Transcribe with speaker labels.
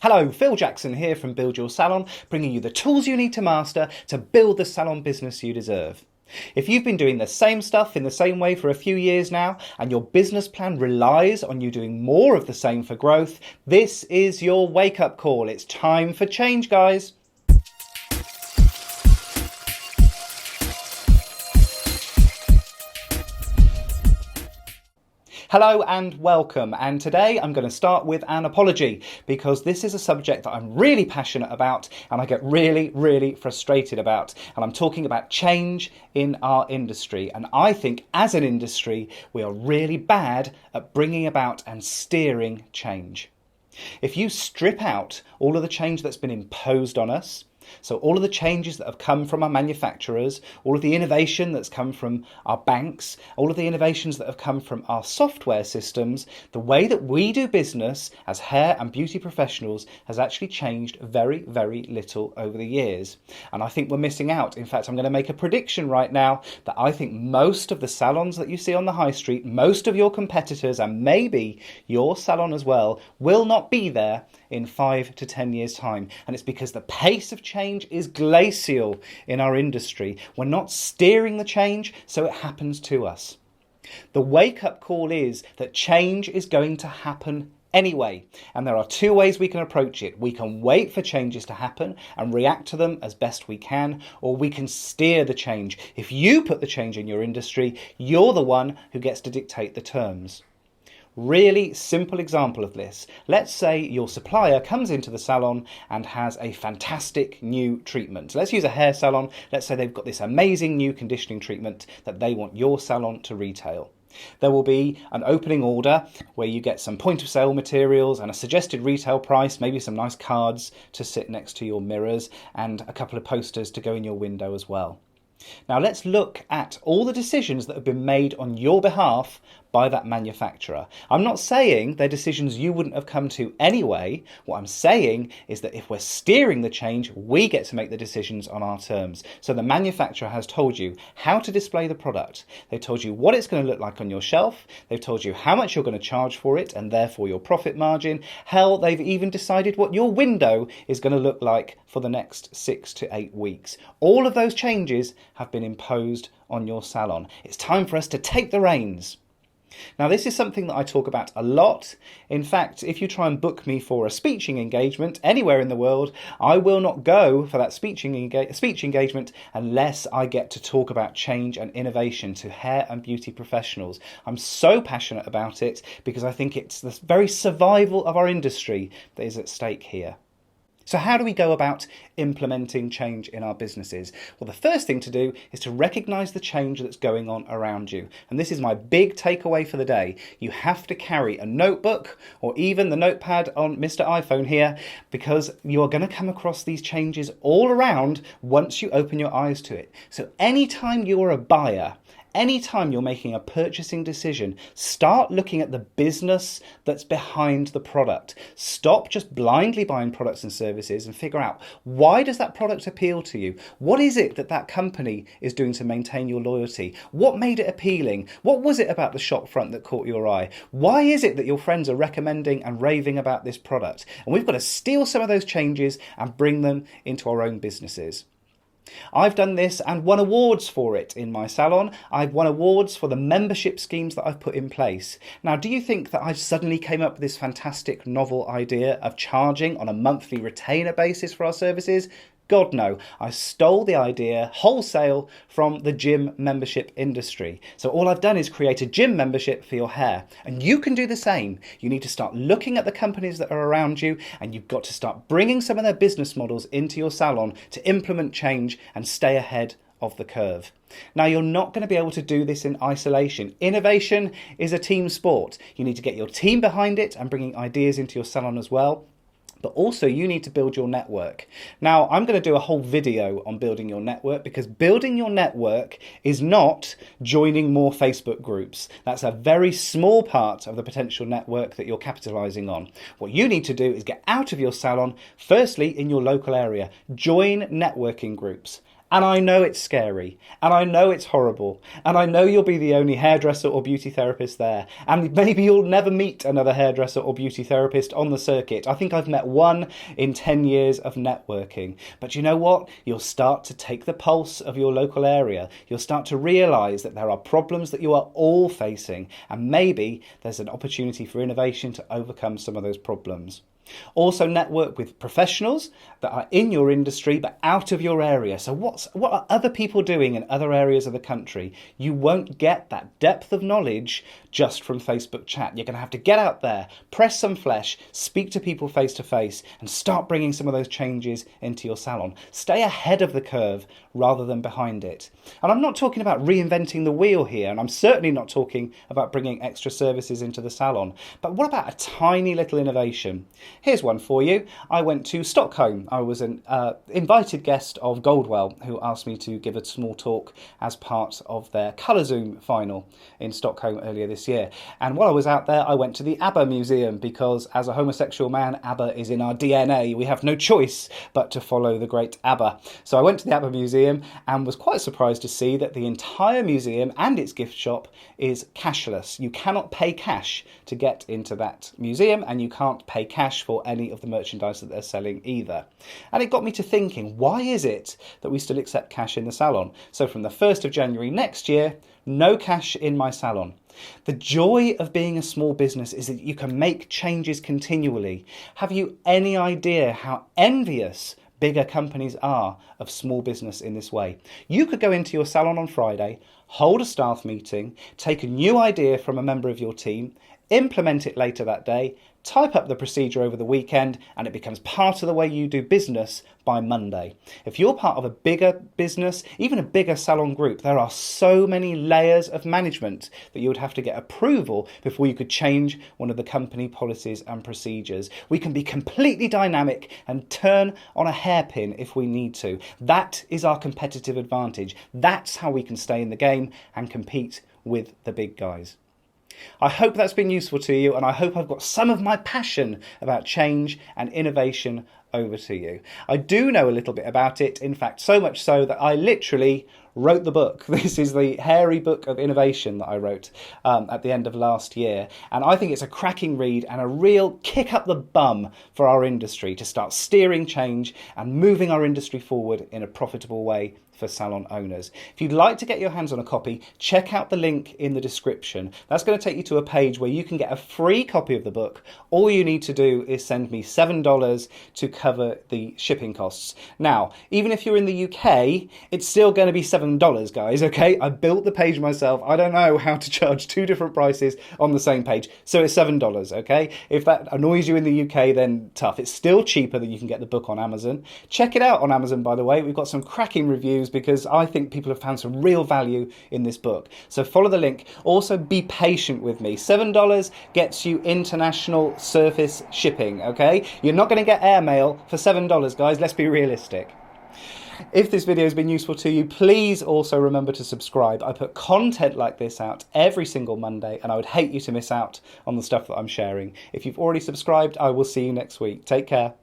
Speaker 1: Hello, Phil Jackson here from Build Your Salon, bringing you the tools you need to master to build the salon business you deserve. If you've been doing the same stuff in the same way for a few years now, and your business plan relies on you doing more of the same for growth, this is your wake-up call. It's time for change, guys. Hello and welcome, and today I'm going to start with an apology because this is a subject that I'm really passionate about and I get really frustrated about, and I'm talking about change in our industry. And I think as an industry we are really bad at bringing about and steering change. If you strip out all of the change that's been imposed on us, so all of the changes that have come from our manufacturers, all of the innovation that's come from our banks, all of the innovations that have come from our software systems, the way that we do business as hair and beauty professionals has actually changed very little over the years. And I think we're missing out. In fact, I'm going to make a prediction right now that I think most of the salons that you see on the high street, most of your competitors, and maybe your salon as well, will not be there in 5 to 10 years' time. And it's because the pace of change is glacial in our industry. We're not steering the change, so it happens to us. The wake-up call is that change is going to happen anyway, and there are two ways we can approach it. We can wait for changes to happen and react to them as best we can, or we can steer the change. If you put the change in your industry, you're the one who gets to dictate the terms. Really simple example of this. Let's say your supplier comes into the salon and has a fantastic new treatment. Let's use a hair salon. Let's say they've got this amazing new conditioning treatment that they want your salon to retail. There will be an opening order where you get some point of sale materials and a suggested retail price, maybe some nice cards to sit next to your mirrors and a couple of posters to go in your window as well. Now let's look at all the decisions that have been made on your behalf by that manufacturer. I'm not saying they're decisions you wouldn't have come to anyway. What I'm saying is that if we're steering the change, we get to make the decisions on our terms. So the manufacturer has told you how to display the product. They've told you what it's going to look like on your shelf. They've told you how much you're going to charge for it and therefore your profit margin. Hell, they've even decided what your window is going to look like for the next 6 to 8 weeks. All of those changes have been imposed on your salon. It's time for us to take the reins. Now this is something that I talk about a lot. In fact, if you try and book me for a speaking engagement anywhere in the world, I will not go for that speech engagement unless I get to talk about change and innovation to hair and beauty professionals. I'm so passionate about it because I think it's the very survival of our industry that is at stake here. So how do we go about implementing change in our businesses? Well, the first thing to do is to recognise the change that's going on around you. And this is my big takeaway for the day. You have to carry a notebook or even the notepad on Mr. iPhone here, because you are going to come across these changes all around once you open your eyes to it. So anytime you're a buyer, anytime you're making a purchasing decision, start looking at the business that's behind the product. Stop just blindly buying products and services and figure out, why does that product appeal to you? What is it that that company is doing to maintain your loyalty? What made it appealing? What was it about the shop front that caught your eye? Why is it that your friends are recommending and raving about this product? And we've got to steal some of those changes and bring them into our own businesses. I've done this and won awards for it in my salon. I've won awards for the membership schemes that I've put in place. Now, do you think that I suddenly came up with this fantastic novel idea of charging on a monthly retainer basis for our services? God no, I stole the idea wholesale from the gym membership industry. So all I've done is create a gym membership for your hair, and you can do the same. You need to start looking at the companies that are around you, and you've got to start bringing some of their business models into your salon to implement change and stay ahead of the curve. Now, you're not going to be able to do this in isolation. Innovation is a team sport. You need to get your team behind it and bringing ideas into your salon as well. But also you need to build your network. Now, I'm going to do a whole video on building your network, because building your network is not joining more Facebook groups. That's a very small part of the potential network that you're capitalizing on. What you need to do is get out of your salon, firstly in your local area. Join networking groups. And I know it's scary, and I know it's horrible, and I know you'll be the only hairdresser or beauty therapist there, and maybe you'll never meet another hairdresser or beauty therapist on the circuit. I think I've met one in 10 years of networking. But you know what? You'll start to take the pulse of your local area. You'll start to realise that there are problems that you are all facing, and maybe there's an opportunity for innovation to overcome some of those problems. Also network with professionals that are in your industry but out of your area. So what are other people doing in other areas of the country? You won't get that depth of knowledge just from Facebook chat. You're going to have to get out there, press some flesh, speak to people face to face, and start bringing some of those changes into your salon. Stay ahead of the curve rather than behind it. And I'm not talking about reinventing the wheel here, and I'm certainly not talking about bringing extra services into the salon. But what about a tiny little innovation? Here's one for you. I went to Stockholm. I was an invited guest of Goldwell, who asked me to give a small talk as part of their Colour Zoom final in Stockholm earlier this year. And while I was out there, I went to the Abba Museum because as a homosexual man, Abba is in our DNA. We have no choice but to follow the great Abba. So I went to the Abba Museum and was quite surprised to see that the entire museum and its gift shop is cashless. You cannot pay cash to get into that museum, and you can't pay cash for any of the merchandise that they're selling either. And it got me to thinking, why is it that we still accept cash in the salon? So from the 1st of January next year, no cash in my salon. The joy of being a small business is that you can make changes continually. Have you any idea how envious bigger companies are of small business in this way? You could go into your salon on Friday, hold a staff meeting, take a new idea from a member of your team, implement it later that day, type up the procedure over the weekend, and it becomes part of the way you do business by Monday. If you're part of a bigger business, even a bigger salon group, there are so many layers of management that you would have to get approval before you could change one of the company policies and procedures. We can be completely dynamic and turn on a hairpin if we need to. That is our competitive advantage. That's how we can stay in the game and compete with the big guys. I hope that's been useful to you, and I hope I've got some of my passion about change and innovation over to you. I do know a little bit about it, in fact so much so that I literally wrote the book. This is the hairy book of innovation that I wrote at the end of last year, and I think it's a cracking read and a real kick up the bum for our industry to start steering change and moving our industry forward in a profitable way for salon owners. If you'd like to get your hands on a copy, check out the link in the description. That's going to take you to a page where you can get a free copy of the book. All you need to do is send me $7 to cover the shipping costs. Now, even if you're in the UK, it's still going to be $7, guys, okay? I built the page myself. I don't know how to charge two different prices on the same page, so it's $7, okay? If that annoys you in the UK, then tough. It's still cheaper than you can get the book on Amazon. Check it out on Amazon, by the way. We've got some cracking reviews because I think people have found some real value in this book. So follow the link. Also, be patient with me. $7 gets you international surface shipping, okay? You're not going to get airmail for $7, guys. Let's be realistic. If this video has been useful to you, please also remember to subscribe. I put content like this out every single Monday, and I would hate you to miss out on the stuff that I'm sharing. If you've already subscribed, I will see you next week. Take care.